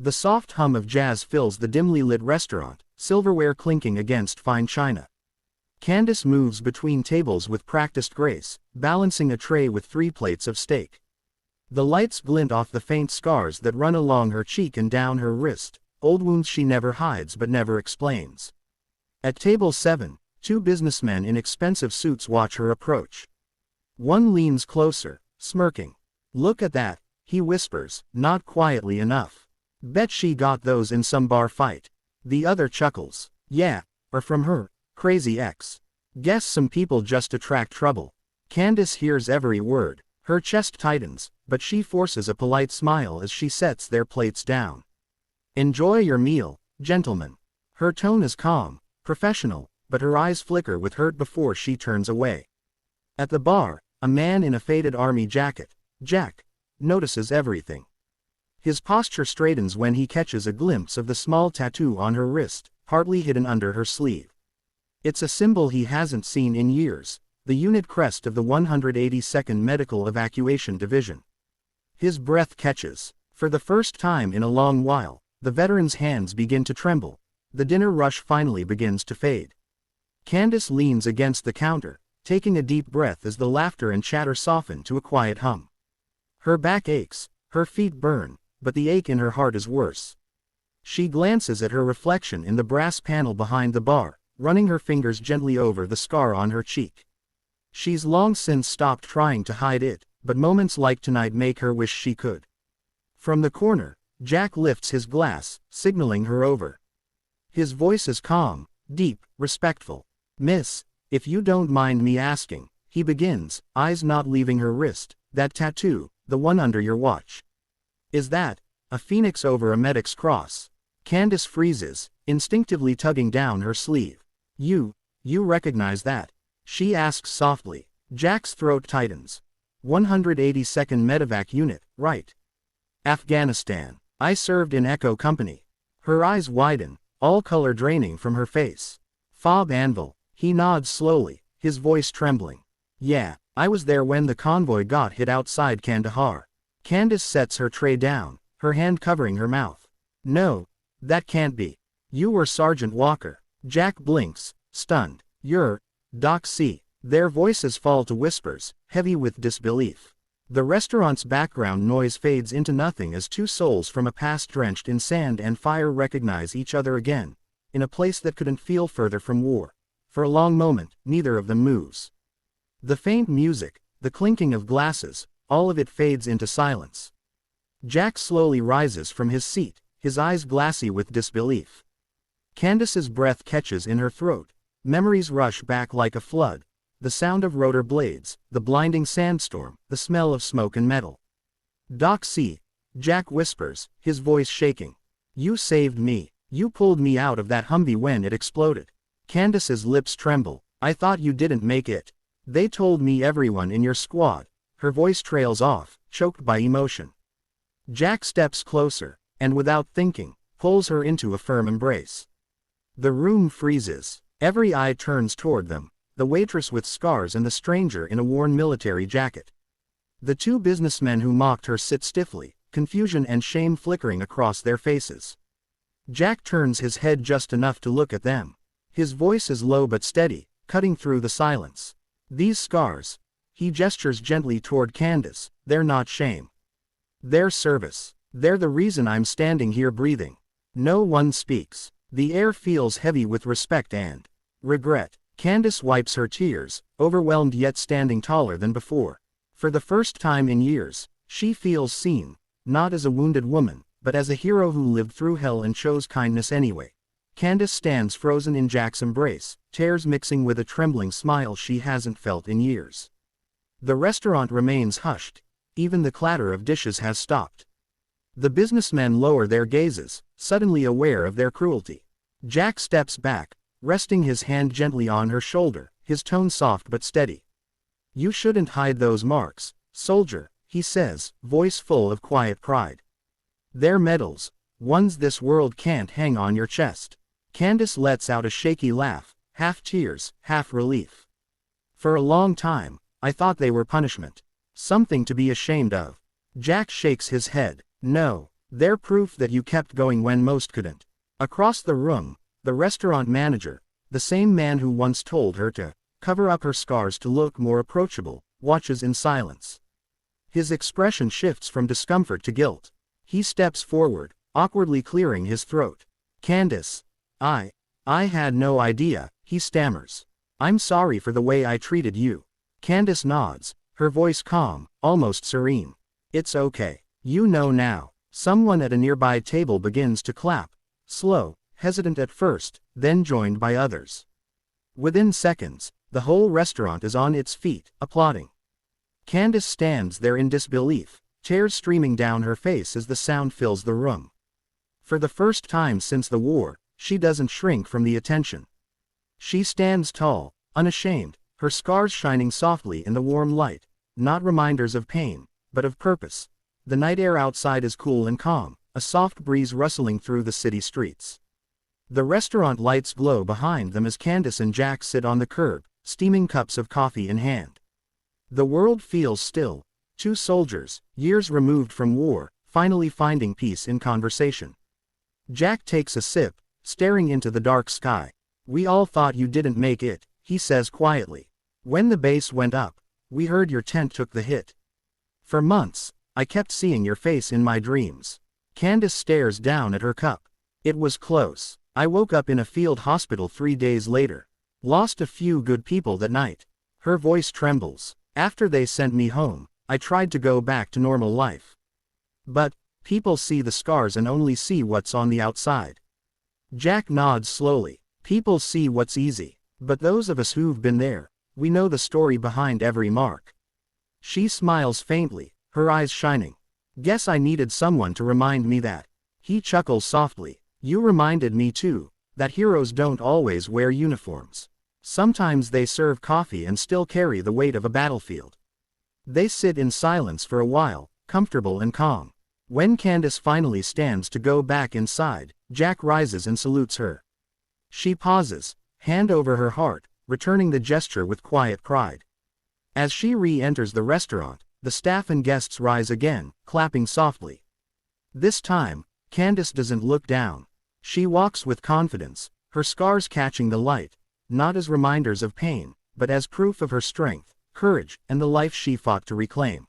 The soft hum of jazz fills the dimly lit restaurant, silverware clinking against fine china. Candace moves between tables with practiced grace, balancing a tray with 3 plates of steak. The lights glint off the faint scars that run along her cheek and down her wrist, old wounds she never hides but never explains. At table 7, 2 businessmen in expensive suits watch her approach. One leans closer, smirking. "Look at that," he whispers, not quietly enough. "Bet she got those in some bar fight." The other chuckles. "Yeah, or from her crazy ex. Guess some people just attract trouble." Candace hears every word. Her chest tightens, but she forces a polite smile as she sets their plates down. "Enjoy your meal, gentlemen." Her tone is calm, professional, but her eyes flicker with hurt before she turns away. At the bar, a man in a faded army jacket, Jack, notices everything. His posture straightens when he catches a glimpse of the small tattoo on her wrist, partly hidden under her sleeve. It's a symbol he hasn't seen in years, the unit crest of the 182nd Medical Evacuation Division. His breath catches. For the first time in a long while, the veteran's hands begin to tremble. The dinner rush finally begins to fade. Candace leans against the counter, taking a deep breath as the laughter and chatter soften to a quiet hum. Her back aches, her feet burn, but the ache in her heart is worse. She glances at her reflection in the brass panel behind the bar, running her fingers gently over the scar on her cheek. She's long since stopped trying to hide it, but moments like tonight make her wish she could. From the corner, Jack lifts his glass, signaling her over. His voice is calm, deep, respectful. "Miss, if you don't mind me asking," he begins, eyes not leaving her wrist, "that tattoo, the one under your watch. Is that a phoenix over a medic's cross?" Candace freezes, instinctively tugging down her sleeve. You recognize that?" she asks softly. Jack's throat tightens. 182nd Medevac Unit, right. Afghanistan. I served in Echo Company. Her eyes widen, all color draining from her face. "Fob Anvil," he nods slowly, his voice trembling. "Yeah, I was there when the convoy got hit outside Kandahar." Candace sets her tray down, her hand covering her mouth. "No, that can't be. You were Sergeant Walker." Jack blinks, stunned. "You're Doc C." Their voices fall to whispers, heavy with disbelief. The restaurant's background noise fades into nothing as 2 souls from a past drenched in sand and fire recognize each other again, in a place that couldn't feel further from war. For a long moment, neither of them moves. The faint music, the clinking of glasses, all of it fades into silence. Jack slowly rises from his seat, his eyes glassy with disbelief. Candace's breath catches in her throat. Memories rush back like a flood. The sound of rotor blades, the blinding sandstorm, the smell of smoke and metal. "Doc C," Jack whispers, his voice shaking. "You saved me. You pulled me out of that Humvee when it exploded." Candace's lips tremble. "I thought you didn't make it. They told me everyone in your squad." Her voice trails off, choked by emotion. Jack steps closer, and without thinking, pulls her into a firm embrace. The room freezes. Every eye turns toward them, the waitress with scars and the stranger in a worn military jacket. The 2 businessmen who mocked her sit stiffly, confusion and shame flickering across their faces. Jack turns his head just enough to look at them. His voice is low but steady, cutting through the silence. "These scars," he gestures gently toward Candace, "they're not shame. They're service. They're the reason I'm standing here breathing." No one speaks. The air feels heavy with respect and regret. Candace wipes her tears, overwhelmed yet standing taller than before. For the first time in years, she feels seen, not as a wounded woman, but as a hero who lived through hell and chose kindness anyway. Candace stands frozen in Jack's embrace, tears mixing with a trembling smile she hasn't felt in years. The restaurant remains hushed. Even the clatter of dishes has stopped. The businessmen lower their gazes, suddenly aware of their cruelty. Jack steps back, resting his hand gently on her shoulder, his tone soft but steady. "You shouldn't hide those marks, soldier," he says, voice full of quiet pride. "They're medals, ones this world can't hang on your chest." Candace lets out a shaky laugh, half tears, half relief. "For a long time, I thought they were punishment. Something to be ashamed of." Jack shakes his head. "No, They're proof that you kept going when most couldn't. Across the room, the restaurant manager, the same man who once told her to cover up her scars to look more approachable, watches in silence. His expression shifts from discomfort to guilt. He steps forward, awkwardly clearing his throat. Candace. I had no idea, he stammers. I'm sorry for the way I treated you. Candace nods, her voice calm, almost serene. It's okay. You know now. Someone at a nearby table begins to clap, slow, hesitant at first, then joined by others. Within seconds, the whole restaurant is on its feet, applauding. Candace stands there in disbelief, tears streaming down her face as the sound fills the room. For the first time since the war, she doesn't shrink from the attention. She stands tall, unashamed, her scars shining softly in the warm light, not reminders of pain, but of purpose. The night air outside is cool and calm, a soft breeze rustling through the city streets. The restaurant lights glow behind them as Candace and Jack sit on the curb, steaming cups of coffee in hand. The world feels still. Two soldiers, years removed from war, finally finding peace in conversation. Jack takes a sip, staring into the dark sky. We all thought you didn't make it, he says quietly. When the base went up, we heard your tent took the hit. For months, I kept seeing your face in my dreams. Candace stares down at her cup. It was close. I woke up in a field hospital 3 days later. Lost a few good people that night. Her voice trembles. After they sent me home, I tried to go back to normal life. But people see the scars and only see what's on the outside. Jack nods slowly. People see what's easy. But those of us who've been there, we know the story behind every mark. She smiles faintly, her eyes shining. Guess I needed someone to remind me that. He chuckles softly. You reminded me too, that heroes don't always wear uniforms. Sometimes they serve coffee and still carry the weight of a battlefield. They sit in silence for a while, comfortable and calm. When Candace finally stands to go back inside, Jack rises and salutes her. She pauses, hand over her heart, returning the gesture with quiet pride. As she re-enters the restaurant, the staff and guests rise again, clapping softly. This time, Candace doesn't look down. She walks with confidence, her scars catching the light, not as reminders of pain, but as proof of her strength, courage, and the life she fought to reclaim.